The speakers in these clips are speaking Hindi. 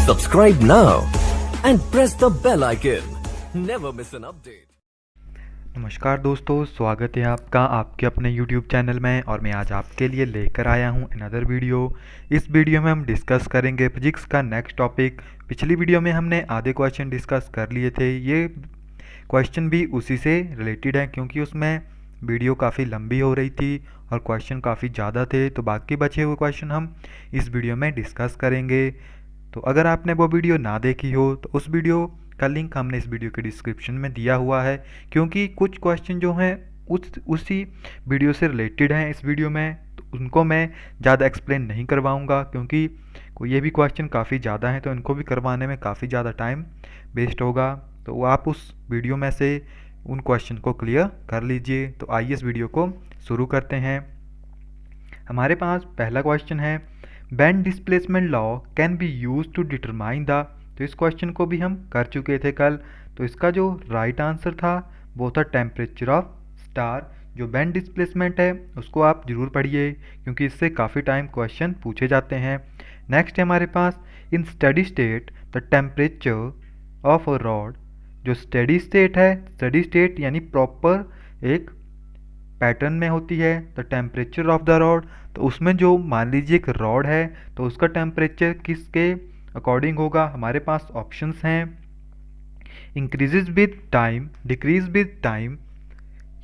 Subscribe now and press the bell icon. Never miss an update. नमस्कार दोस्तों, स्वागत है आपका आपके अपने YouTube चैनल में। और मैं आज आपके लिए लेकर आया हूं अनदर वीडियो। इस वीडियो में हम डिस्कस करेंगे फिजिक्स का नेक्स्ट टॉपिक। पिछली वीडियो में हमने आधे क्वेश्चन डिस्कस कर लिए थे, ये क्वेश्चन भी उसी से रिलेटेड है क्योंकि उसमें वीडियो काफ़ी लंबी हो रही थी और क्वेश्चन काफ़ी ज़्यादा थे, तो बाकी बचे हुए क्वेश्चन हम इस वीडियो में डिस्कस करेंगे। तो अगर आपने वो वीडियो ना देखी हो तो उस वीडियो का लिंक हमने इस वीडियो के डिस्क्रिप्शन में दिया हुआ है, क्योंकि कुछ क्वेश्चन जो हैं उसी वीडियो से रिलेटेड हैं इस वीडियो में, तो उनको मैं ज़्यादा एक्सप्लेन नहीं करवाऊंगा क्योंकि ये भी क्वेश्चन काफ़ी ज़्यादा हैं, तो इनको भी करवाने में काफ़ी ज़्यादा टाइम वेस्ट होगा। तो आप उस वीडियो में से उन क्वेश्चन को क्लियर कर लीजिए। तो आइए इस वीडियो को शुरू करते हैं। हमारे पास पहला क्वेश्चन है, band displacement law can be use to determine the. तो इस क्वेश्चन को भी हम कर चुके थे कल। तो इसका जो राइट आंसर था वो था टेम्परेचर ऑफ स्टार। जो बैंड डिस्प्लेसमेंट है उसको आप जरूर पढ़िए क्योंकि इससे काफ़ी टाइम क्वेश्चन पूछे जाते हैं। नेक्स्ट है हमारे पास, in steady state the temperature of a rod. जो स्टडी स्टेट है, स्टडी स्टेट यानी प्रॉपर एक पैटर्न में होती है the temperature of the rod. तो उसमें जो मान लीजिए एक रॉड है तो उसका टेम्परेचर किसके अकॉर्डिंग होगा। हमारे पास ऑप्शंस हैं, increases with time, decreases with time,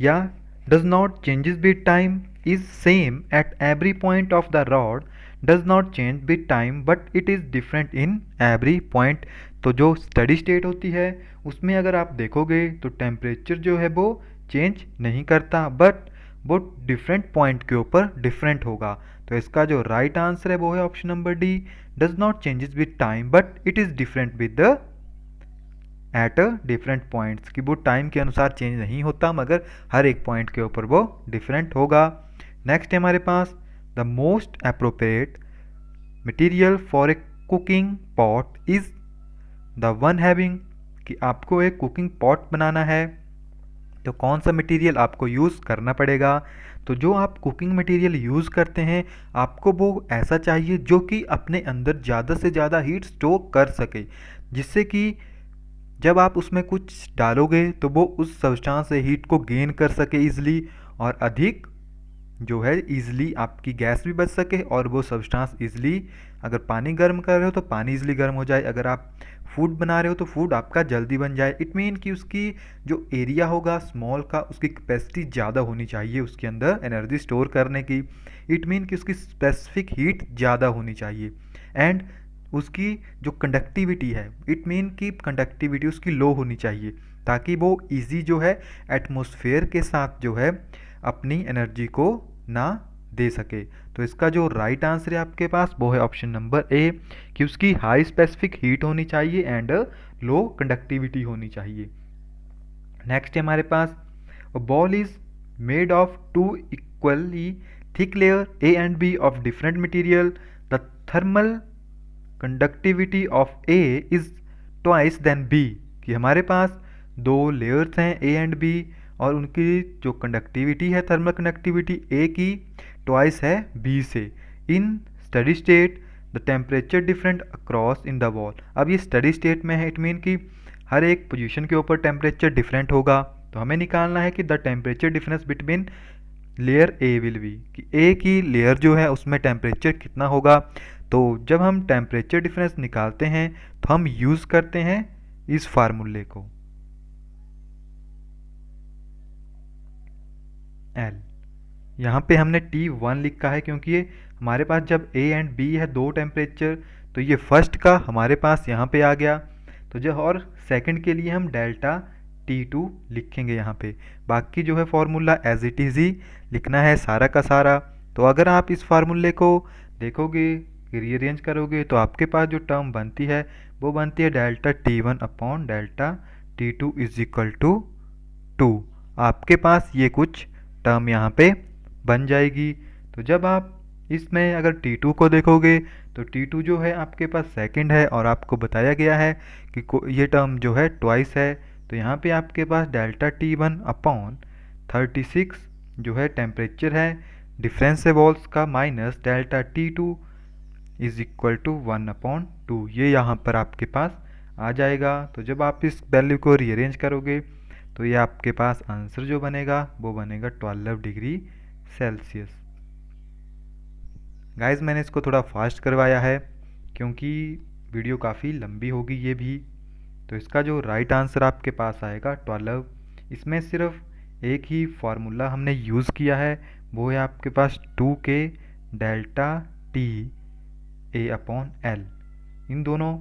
या does not changes with time, is same at every point of the rod, does not change with time but it is different in every point. तो जो स्टडी स्टेट होती है उसमें अगर आप देखोगे तो टेम्परेचर जो है वो चेंज नहीं करता, बट वो डिफरेंट पॉइंट के ऊपर डिफरेंट होगा। तो इसका जो राइट आंसर है वो है option number D, does not changes with time but it is different with the at a different points, कि वो टाइम के अनुसार चेंज नहीं होता मगर हर एक पॉइंट के ऊपर वो डिफरेंट होगा। नेक्स्ट है हमारे पास, the most appropriate material for a cooking pot is the one having. कि आपको एक कुकिंग पॉट बनाना है तो कौन सा मटेरियल आपको यूज़ करना पड़ेगा। तो जो आप कुकिंग मटेरियल यूज़ करते हैं आपको वो ऐसा चाहिए जो कि अपने अंदर ज़्यादा से ज़्यादा हीट स्टोर कर सके, जिससे कि जब आप उसमें कुछ डालोगे तो वो उस सब्सटेंस से हीट को गेन कर सके ईजिली, और अधिक जो है ईजिली आपकी गैस भी बच सके और वो सब्सटेंस ईजिली, अगर पानी गर्म कर रहे हो तो पानी ईजिली गर्म हो जाए, अगर आप फूड बना रहे हो तो फूड आपका जल्दी बन जाए। इट मीन कि उसकी जो एरिया होगा स्मॉल का, उसकी कैपेसिटी ज़्यादा होनी चाहिए उसके अंदर एनर्जी स्टोर करने की। इट मीन कि उसकी स्पेसिफिक हीट ज़्यादा होनी चाहिए, एंड उसकी जो कंडक्टिविटी है, इट मीन कि कंडक्टिविटी उसकी लो होनी चाहिए ताकि वो इजी जो है एटमॉस्फेयर के साथ जो है अपनी एनर्जी को ना दे सके। तो इसका जो राइट आंसर है आपके पास वो है ऑप्शन नंबर ए, कि उसकी हाई स्पेसिफिक हीट होनी चाहिए एंड लो कंडक्टिविटी होनी चाहिए। नेक्स्ट है हमारे पास, a ball is made of two equally thick layer A and B of different material, the thermal conductivity of A is twice than B. कि हमारे पास दो लेयर्स हैं ए एंड बी और उनकी जो कंडक्टिविटी है थर्मल कंडक्टिविटी ए की ट्वाइस है बी से। In steady state the temperature different across in the wall. अब ये स्टडी स्टेट में है, इट मीन कि हर एक पोजीशन के ऊपर टेम्परेचर डिफरेंट होगा। तो हमें निकालना है कि the temperature difference between layer A will be, कि ए की लेयर जो है उसमें टेम्परेचर कितना होगा। तो जब हम टेम्परेचर डिफरेंस निकालते हैं तो हम यूज़ करते हैं इस फार्मूले को, एल। यहाँ पे हमने T1 लिखा है क्योंकि ये हमारे पास जब A एंड B है दो टेम्परेचर, तो ये फर्स्ट का हमारे पास यहाँ पे आ गया। तो जो और सेकंड के लिए हम डेल्टा T2 लिखेंगे यहाँ पे। बाकी जो है फॉर्मूला एज इट इज़ ही लिखना है सारा का सारा। तो अगर आप इस फार्मूले को देखोगे, रीअरेंज करोगे, तो आपके पास जो टर्म बनती है वो बनती है delta T1 upon delta T2 is equal to 2। आपके पास ये कुछ टर्म यहाँ पे बन जाएगी। तो जब आप इसमें अगर T2 को देखोगे तो T2 जो है आपके पास सेकंड है और आपको बताया गया है कि ये टर्म जो है ट्वाइस है। तो यहाँ पे आपके पास डेल्टा T1 अपॉन 36 जो है टेम्परेचर है डिफरेंस है वॉल्स का, minus delta T2 is equal to 1/2। 2 ये यहाँ पर आपके पास आ जाएगा। तो जब आप इस वैल्यू को रीअरेंज करोगे तो ये आपके पास आंसर जो बनेगा वो बनेगा 12 डिग्री सेल्सियस। गाइस मैंने इसको थोड़ा फास्ट करवाया है क्योंकि वीडियो काफ़ी लंबी होगी ये भी। तो इसका जो राइट आंसर आपके पास आएगा 12। इसमें सिर्फ एक ही फार्मूला हमने यूज़ किया है, वो है आपके पास 2k delta T A upon L. इन दोनों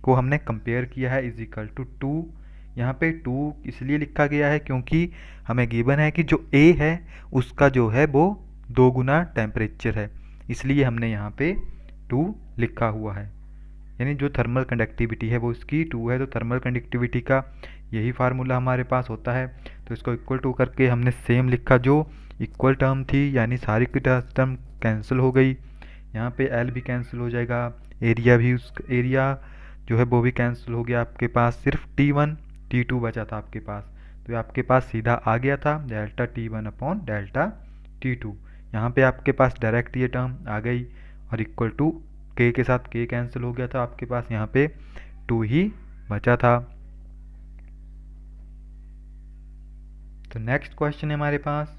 को हमने कंपेयर किया है इज इक्वल टू 2। यहाँ पे 2 इसलिए लिखा गया है क्योंकि हमें गिवन है कि जो ए है उसका जो है वो 2 गुना टेम्परेचर है, इसलिए हमने यहाँ पे 2 लिखा हुआ है। यानी जो थर्मल कंडक्टिविटी है वो इसकी 2 है, तो थर्मल कंडक्टिविटी का यही फार्मूला हमारे पास होता है। तो इसको इक्वल टू करके हमने सेम लिखा, जो इक्वल टर्म थी यानी सारी की टर्म कैंसिल हो गई। यहाँ पे एल भी कैंसिल हो जाएगा, एरिया भी एरिया जो है वो भी कैंसिल हो गया। आपके पास सिर्फ T1 T2 बचा था आपके पास, तो आपके पास सीधा आ गया था delta T1 upon delta T2। यहाँ पे आपके पास डायरेक्ट ये टर्म आ गई और इक्वल टू के साथ के कैंसिल हो गया था, आपके पास यहाँ पे 2 ही बचा था। तो नेक्स्ट क्वेश्चन है हमारे पास,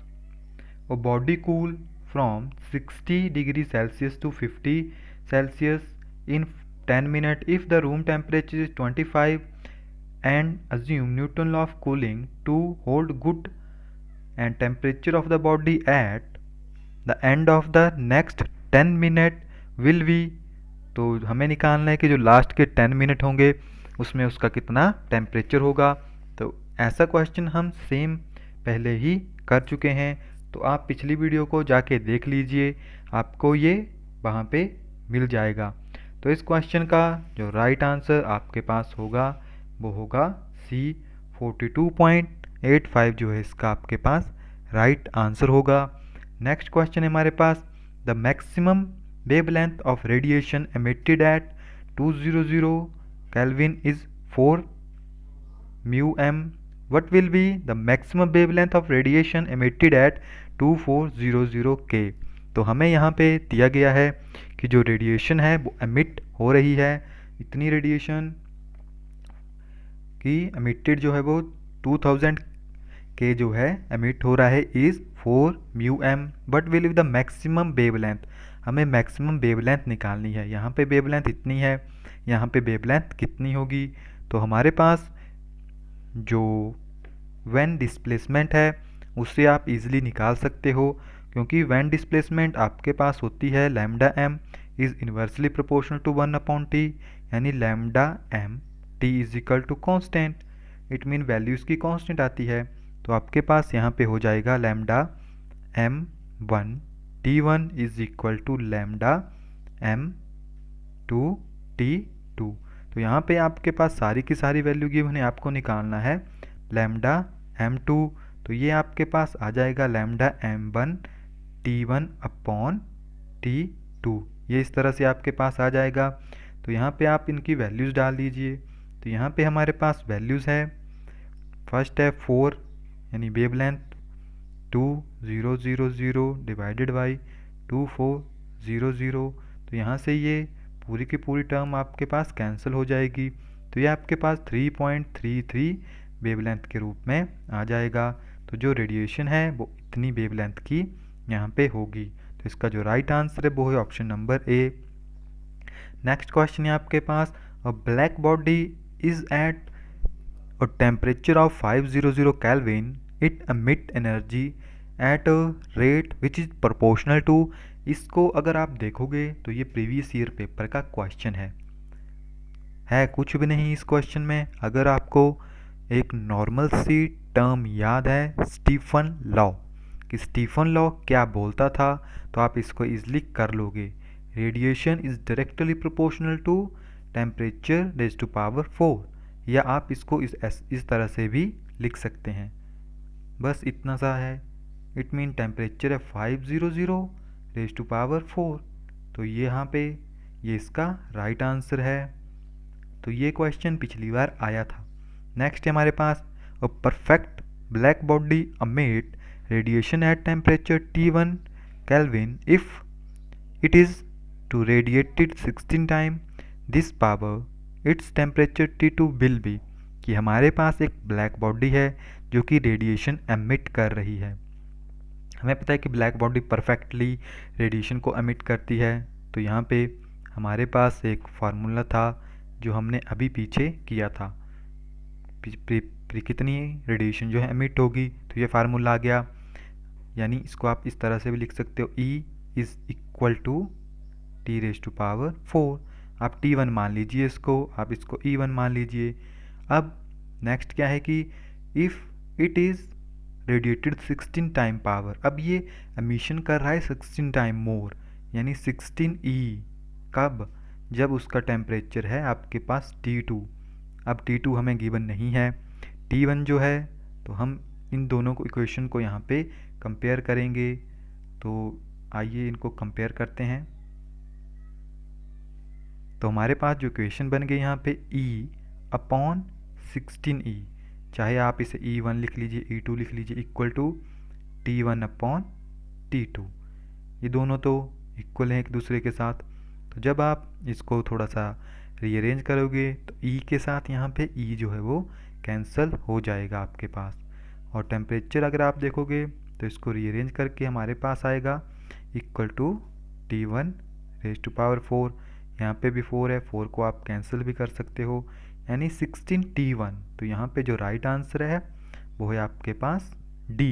a body cool from 60 degree Celsius to 50 Celsius in 10 minutes if the room temperature is 25 and assume Newton law of cooling to hold good and temperature of the body at the end of the next 10 minute will be। तो हमें निकालना है कि जो लास्ट के 10 मिनट होंगे उसमें उसका कितना टेम्परेचर होगा। तो ऐसा क्वेश्चन हम सेम पहले ही कर चुके हैं, तो आप पिछली वीडियो को जाके देख लीजिए, आपको ये वहाँ पे मिल जाएगा। तो इस क्वेश्चन का जो राइट आंसर आपके पास होगा वो होगा सी 42.85 जो है इसका आपके पास राइट आंसर होगा। नेक्स्ट क्वेश्चन है हमारे पास, the maximum wavelength of radiation emitted at 200 Kelvin is 4 μm. What will be the maximum wavelength of radiation emitted at 2400 K? तो हमें यहाँ पे दिया गया है कि जो रेडिएशन है वो एमिट हो रही है, इतनी रेडिएशन की एमिटेड जो है वो 2000 K जो है एमिट हो रहा है is 4 μm। But will be the maximum wavelength, हमें मैक्सिमम वेवलेंथ निकालनी है। यहाँ पे वेवलेंथ इतनी है, यहाँ पे वेवलेंथ कितनी होगी? तो हमारे पास जो वैन डिस्प्लेसमेंट है उससे आप इजीली निकाल सकते हो, क्योंकि वैन डिस्प्लेसमेंट आपके पास होती है lambda M is inversely proportional to 1/T, यानी lambda M T is equal to constant. It mean values की कॉन्स्टेंट आती है। तो आपके पास यहाँ पे हो जाएगा lambda m1 T1 is equal to lambda m2 T2। तो यहाँ पे आपके पास सारी की सारी वैल्यू गिवन है, आपको निकालना है लैम्डा m2। तो ये आपके पास आ जाएगा lambda m1 T1 upon T2, ये इस तरह से आपके पास आ जाएगा। तो यहाँ पे आप इनकी वैल्यूज़ डाल दीजिए। तो यहाँ पे हमारे पास वैल्यूज़ है, फर्स्ट है 4 यानी वेवलेंथ 2000 डिवाइडेड बाई 2400। तो यहाँ से ये पूरी की पूरी टर्म आपके पास कैंसिल हो जाएगी। तो ये आपके पास 3.33 वेवलेंथ के रूप में आ जाएगा। तो जो रेडिएशन है वो इतनी वेवलेंथ की यहाँ पे होगी। तो इसका जो राइट आंसर है वो है option number A. Next question है आपके पास, a black body is at a temperature of 500 Kelvin, it emit energy at a rate which is proportional to। इसको अगर आप देखोगे तो ये प्रीवियस ईयर पेपर का क्वेश्चन है कुछ भी नहीं इस क्वेश्चन में। अगर आपको एक नॉर्मल सी टर्म याद है स्टीफन लॉ, कि स्टीफन लॉ क्या बोलता था, तो आप इसको इजली कर लोगे। Radiation is directly proportional to temperature raise to power 4, या आप इसको इस तरह से भी लिख सकते हैं, बस इतना सा है। इट मीन टेम्परेचर है 500 रेज़ टू पावर 4। तो ये यहाँ पे ये इसका राइट आंसर है। तो ये क्वेश्चन पिछली बार आया था। नेक्स्ट है हमारे पास, a perfect black body emit radiation at temperature T1 Kelvin if it is to radiated 16 time this power its temperature T2 will be, कि हमारे पास एक ब्लैक बॉडी है जो कि रेडिएशन एमिट कर रही है। हमें पता है कि ब्लैक बॉडी परफेक्टली रेडिएशन को एमिट करती है। तो यहाँ पे हमारे पास एक फार्मूला था जो हमने अभी पीछे किया था, कितनी रेडिएशन जो है एमिट होगी, तो ये फार्मूला आ गया। यानी इसको आप इस तरह से भी लिख सकते हो, E is equal to T⁴। आप T1 मान लीजिए इसको, आप इसको E1 मान लीजिए। अब नेक्स्ट क्या है कि if it is radiated 16 time power, अब ये एमिशन कर रहा है 16 टाइम मोर, यानी 16E। कब? जब उसका टेम्परेचर है आपके पास T2। अब T2 हमें गिवन नहीं है, T1 जो है, तो हम इन दोनों को इक्वेशन को यहाँ पे कंपेयर करेंगे। तो आइए इनको कंपेयर करते हैं। तो हमारे पास जो इक्वेशन बन गई यहाँ पे E/16E, चाहे आप इसे E1 लिख लीजिए, E2 लिख लीजिए, इक्वल टू T1/T2। ये दोनों तो इक्वल हैं एक दूसरे के साथ। तो जब आप इसको थोड़ा सा रीअरेंज करोगे तो E के साथ यहाँ पे E जो है वो कैंसिल हो जाएगा आपके पास। और टेम्परेचर अगर आप देखोगे तो इसको रीअरेंज करके हमारे पास आएगा इक्वल टू T1⁴। यहाँ पे भी 4 है, 4 को आप कैंसिल भी कर सकते हो, यानी 16T1। तो यहाँ पे जो राइट आंसर है वो है आपके पास D।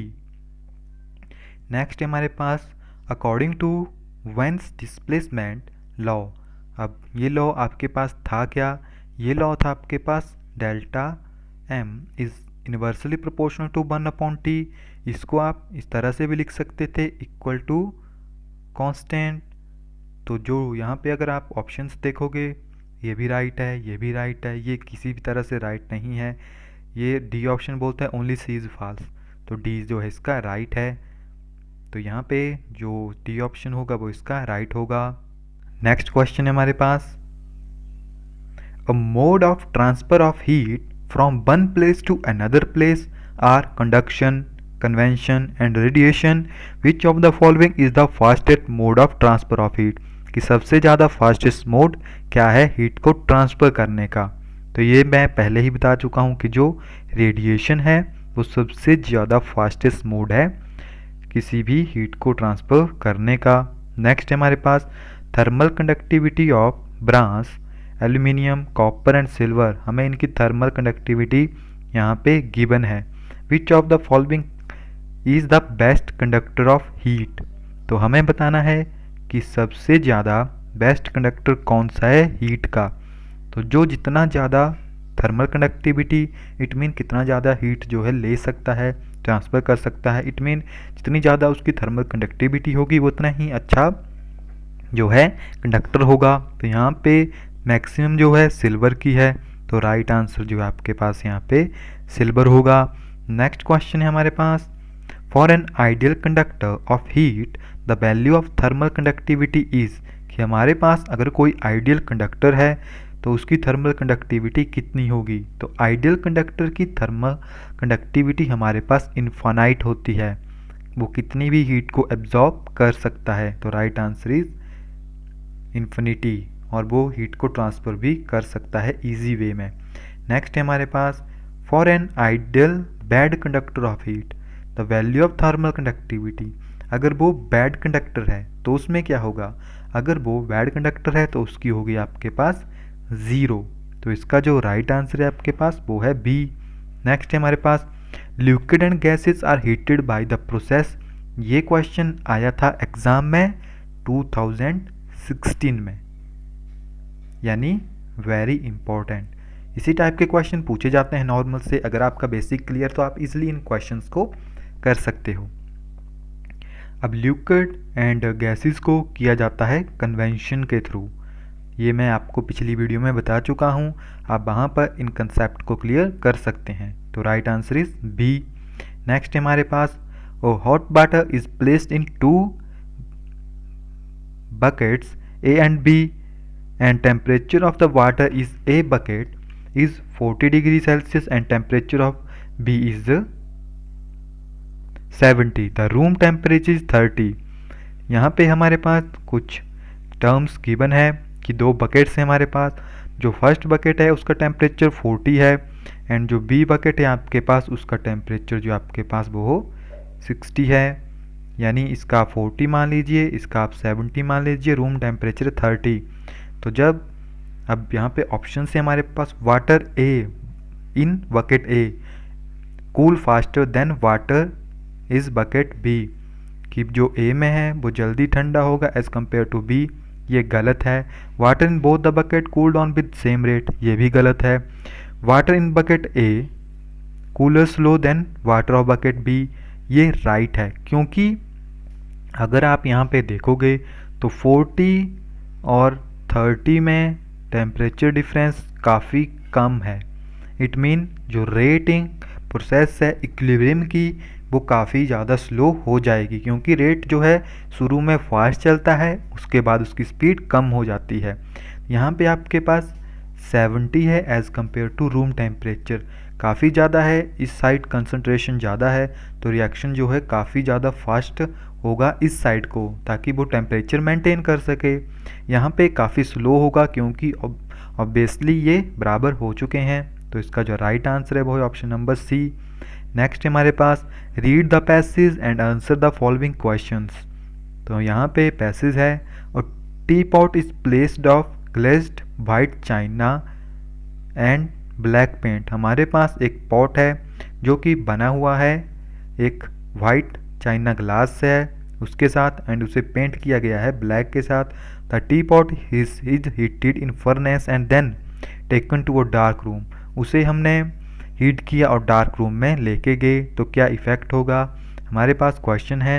नेक्स्ट हमारे पास according to Wien's displacement law. अब ये लॉ आपके पास था क्या? ये लॉ था आपके पास delta M is inversely proportional to 1/T। इसको आप इस तरह से भी लिख सकते थे, इक्वल टू कांस्टेंट। तो जो यहाँ पे अगर आप ऑप्शंस देखोगे, ये भी राइट है, ये भी राइट है, ये किसी भी तरह से राइट नहीं है। ये डी ऑप्शन बोलता है ओनली सी इज़ फॉल्स, तो डी जो है इसका राइट है। तो यहाँ पे जो डी ऑप्शन होगा वो इसका राइट होगा। नेक्स्ट क्वेश्चन है हमारे पास, a mode of transfer of heat from one place to another place are conduction, convention and radiation. Which of the following is the fastest mode of transfer of heat, कि सबसे ज़्यादा फास्टेस्ट मोड क्या है हीट को ट्रांसफ़र करने का। तो ये मैं पहले ही बता चुका हूँ कि जो रेडिएशन है वो सबसे ज़्यादा फास्टेस्ट मोड है किसी भी हीट को ट्रांसफ़र करने का। नेक्स्ट है हमारे पास thermal conductivity of brass, aluminium, copper and silver. हमें इनकी थर्मल कंडक्टिविटी यहाँ पे गिवन है। Which of the following is the best conductor of heat, तो हमें बताना है कि सबसे ज़्यादा बेस्ट कंडक्टर कौन सा है हीट का। तो जो जितना ज़्यादा थर्मल कंडक्टिविटी, इट मीन कितना ज़्यादा हीट जो है ले सकता है, ट्रांसफ़र कर सकता है, इट मीन जितनी ज़्यादा उसकी थर्मल कंडक्टिविटी होगी वो उतना ही अच्छा जो है कंडक्टर होगा। तो यहाँ पे मैक्सिमम जो है सिल्वर की है, तो राइट आंसर जो है आपके पास यहाँ पे सिल्वर होगा। नेक्स्ट क्वेश्चन है हमारे पास, for an ideal conductor of heat the value of thermal conductivity is, कि हमारे पास अगर कोई आइडियल कंडक्टर है तो उसकी थर्मल कंडक्टिविटी कितनी होगी। तो आइडियल कंडक्टर की थर्मल कंडक्टिविटी हमारे पास इनफाइनाइट होती है, वो कितनी भी हीट को एब्जॉर्ब कर सकता है। तो राइट आंसर इज इन्फिनिटी, और वो हीट को ट्रांसफ़र भी कर सकता है ईजी वे में। नेक्स्ट है हमारे पास, for an ideal bad conductor of heat the value of thermal conductivity, अगर वो बैड कंडक्टर है तो उसमें क्या होगा, अगर वो बैड कंडक्टर है तो उसकी होगी आपके पास 0। तो इसका जो राइट आंसर है आपके पास वो है बी। नेक्स्ट है हमारे पास, liquid and gases are heated by the process. ये क्वेश्चन आया था एग्ज़ाम में 2016 में, यानी वेरी इंपॉर्टेंट। इसी टाइप के क्वेश्चन पूछे जाते हैं नॉर्मल से। अगर आपका बेसिक क्लियर तो आप इजीली इन क्वेश्चंस को कर सकते हो। अब लिक्विड एंड गैसेस को किया जाता है कन्वेंशन के थ्रू, ये मैं आपको पिछली वीडियो में बता चुका हूँ। आप वहाँ पर इन कंसेप्ट को क्लियर कर सकते हैं। तो right answer is B. Next हमारे पास, hot water is placed in 2 buckets A and B and temperature of the water is A bucket is 40 degrees Celsius and temperature of B is 70. The room temperature is 30. यहाँ पे हमारे पास कुछ टर्म्स गिवन है कि 2 बकेट्स हैं हमारे पास। जो फर्स्ट बकेट है उसका टेम्परेचर 40 है एंड जो बी बकेट है आपके पास उसका टेम्परेचर जो आपके पास वो 60 है। यानी इसका आप 40 मान लीजिए, इसका आप 70 मान लीजिए, रूम टेम्परेचर 30। तो जब अब यहाँ पे ऑप्शन से हमारे पास water A in bucket A cool faster than water is bucket B, कि जो ए में है वो जल्दी ठंडा होगा एज कम्पेयर टू बी, ये गलत है। Water in both the bucket cool down with same rate, ये भी गलत है। Water in bucket A cooler slow than water of bucket B, ये राइट है। क्योंकि अगर आप यहाँ पे देखोगे तो 40 और 30 में टेम्परेचर डिफरेंस काफ़ी कम है। इट मीन जो रेटिंग प्रोसेस है इक्विलिब्रियम की वो काफ़ी ज़्यादा स्लो हो जाएगी, क्योंकि रेट जो है शुरू में फास्ट चलता है, उसके बाद उसकी स्पीड कम हो जाती है। यहाँ पे आपके पास 70 है as compare to room temperature, काफ़ी ज़्यादा है, इस साइड कंसंट्रेशन ज़्यादा है, तो रिएक्शन जो है काफ़ी ज़्यादा फास्ट होगा इस साइड को, ताकि वो टेम्परेचर मेंटेन कर सके। यहाँ पे काफ़ी स्लो होगा क्योंकि ऑब्वियसली ये बराबर हो चुके हैं। तो इसका जो राइट आंसर है वो है ऑप्शन नंबर सी। नेक्स्ट हमारे पास read the passage and answer the following questions. तो यहाँ पे पैसेज है और tea pot is placed of glazed white china and black paint. हमारे पास एक पॉट है जो कि बना हुआ है एक वाइट चाइना ग्लास से है उसके साथ एंड उसे पेंट किया गया है ब्लैक के साथ। The tea pot is heated in furnace and then taken to a dark room. उसे हमने हीट किया और डार्क रूम में लेके गए, तो क्या इफ़ेक्ट होगा। हमारे पास क्वेश्चन है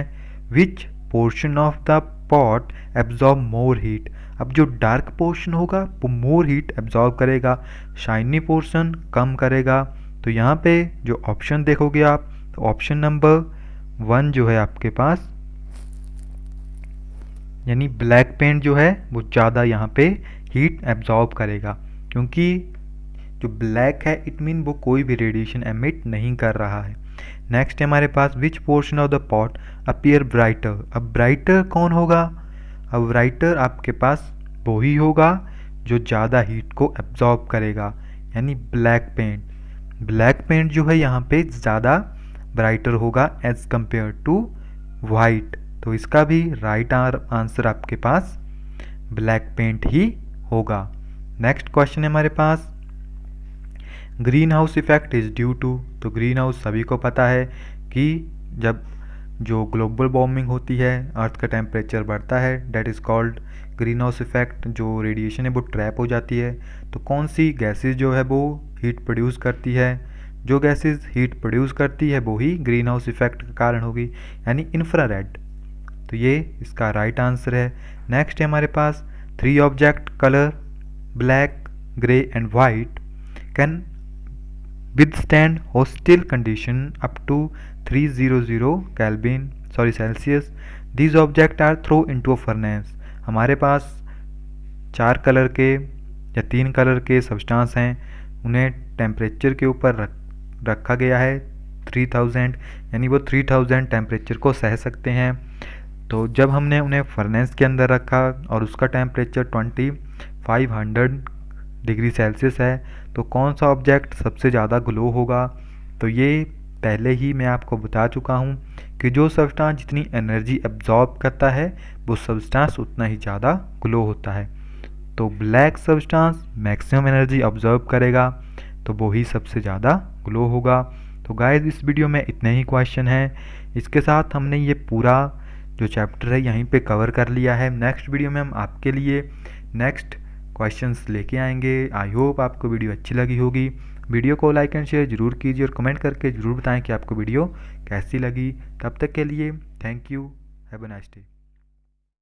which portion of the pot absorb more heat. अब जो डार्क पोर्शन होगा वो मोर हीट एब्जॉर्ब करेगा, शाइनी पोर्शन कम करेगा। तो यहाँ पे जो ऑप्शन देखोगे आप, तो ऑप्शन नंबर 1 जो है आपके पास, यानी ब्लैक पेंट जो है वो ज़्यादा यहाँ पे हीट एब्जॉर्ब करेगा, क्योंकि जो ब्लैक है इट मीन वो कोई भी रेडिएशन एमिट नहीं कर रहा है। नेक्स्ट है हमारे पास which portion of the pot appear brighter. अब ब्राइटर कौन होगा, अब ब्राइटर आपके पास वो ही होगा जो ज़्यादा हीट को एब्जॉर्ब करेगा, यानी ब्लैक पेंट। ब्लैक पेंट जो है यहाँ पे ज़्यादा ब्राइटर होगा एज कम्पेयर टू वाइट। तो इसका भी राइट आंसर आपके पास ब्लैक पेंट ही होगा। नेक्स्ट क्वेश्चन है हमारे पास green house effect is due to. तो ग्रीन हाउस सभी को पता है कि जब जो ग्लोबल वार्मिंग होती है, अर्थ का टेम्परेचर बढ़ता है, that is called green house effect. जो रेडिएशन है वो ट्रैप हो जाती है। तो कौन सी गैसेस जो है वो हीट प्रोड्यूस करती है, जो गैसेस हीट प्रोड्यूस करती है वो ही ग्रीन हाउस इफेक्ट का कारण होगी, यानी इंफ्रारेड। तो ये इसका राइट आंसर है। नेक्स्ट है हमारे पास 3 object colour black grey and white can withstand hostile condition up to 300 Kelvin Celsius. These objects are thrown into a furnace. हमारे पास 4 कलर के या 3 कलर के सब्सटेंस हैं, उन्हें टेम्परेचर के ऊपर रखा गया है 3000, यानी वो 3000 टेम्परेचर को सह सकते हैं। तो जब हमने उन्हें फर्नेस के अंदर रखा और उसका टेम्परेचर 2500 डिग्री सेल्सियस है, तो कौन सा ऑब्जेक्ट सबसे ज़्यादा ग्लो होगा। तो ये पहले ही मैं आपको बता चुका हूँ कि जो सब्सटेंस जितनी एनर्जी एब्जॉर्ब करता है वो सब्सटेंस उतना ही ज़्यादा ग्लो होता है। तो black substance maximum energy observe करेगा, तो वो ही सबसे ज़्यादा ग्लो होगा। तो गाइस इस वीडियो में इतने ही क्वेश्चन हैं। इसके साथ हमने ये पूरा जो चैप्टर है यहीं पे कवर कर लिया है। नेक्स्ट वीडियो में हम आपके लिए नेक्स्ट क्वेश्चंस लेके आएंगे। आई होप आपको वीडियो अच्छी लगी होगी। वीडियो को लाइक एंड शेयर जरूर कीजिए और कमेंट करके ज़रूर बताएं कि आपको वीडियो कैसी लगी। तब तक के लिए thank you, have a nice day.